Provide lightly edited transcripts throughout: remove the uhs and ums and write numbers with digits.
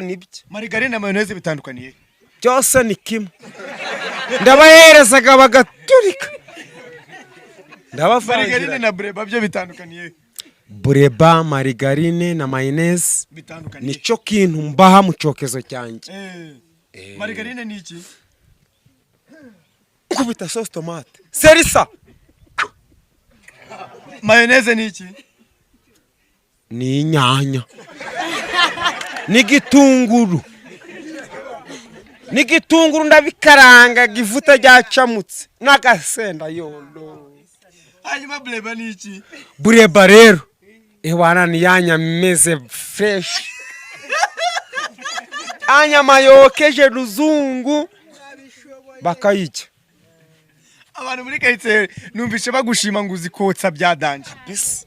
nibyo. Margarine na mayonnaise bitandukaniye. Byose ni kimwe. Ndabaherezaga bagaturika. Margarine na breba byo bitandukaniye. Breba, margarine na mayonnaise bitandukaniye. Nico kintu mbaha mu cokezo cyanjye. Margarine ni iki? Kubita sauce tomate. Serisa. Mayonnaise ni iki? Ni inyanya. Ni gitunguru. Ni gitunguru ndabikaranga givuta ryacamutse n'agasenda yondo. Hanyuma breba ni iki? Breba rero ewana ni yanya meze fresh. Anya mayokeje ruzungu bakayijya. Abantu muri kayitse numvishe bagushima ngo uzikotsa byadanje. Bis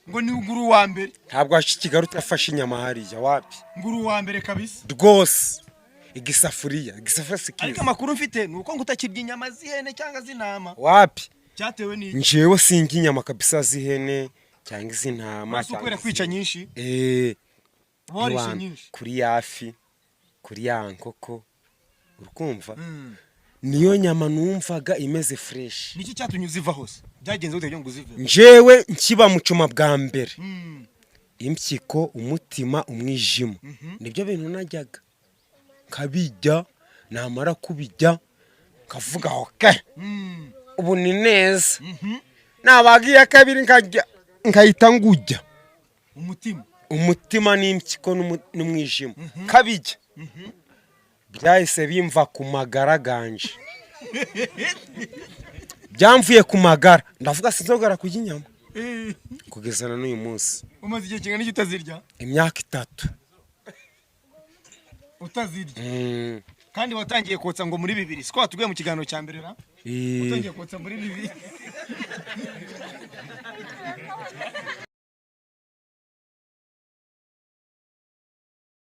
Ngo ni uguru wa mbere. ntabwo ashikigaru tafashe inyama hariya wapi. Nguru wa mbere kabisa. Rwose igisafuriya sikiza. Ariko amakuru mfite nuko ngo utakirya inyama z'ihene cyangwa z'intama. Wapi? Cyatewe ni Njewe singi inyama kabisa z'ihene cyangwa iz'intama cyangwa kwica nyinshi. Warishe nyinshi. Kuri yafi, kuri yankoko. Urukumva? Niyo nyama numvaga imeze fresh. Niki cyatumye uziva hose? Byagenze gute ngo uzive? Njewe nkiba mu cuma bwa mbere. Impyiko, umutima, umwijima. Nibyo bintu najyaga. Kabijya, namara kubijya, kavuga okay. Ubu ni neza. Nabagiye kabiri nkahita ngujya. Umutima n'impyiko n'umwijima. Kabijya. Byahise bimva ku magara ganje. Byamvuye ku magara. Ndavuga sinzogara kurya inyama. Kugeza na n'uyu munsi. Umaze igihe kingana utazirya? Imyaka 3. Utazirya. Kandi watangiye kotsa ngo muri 2. Siko watuguye mu kiganiro cya mbere ra? Utangiye kotsa muri 2.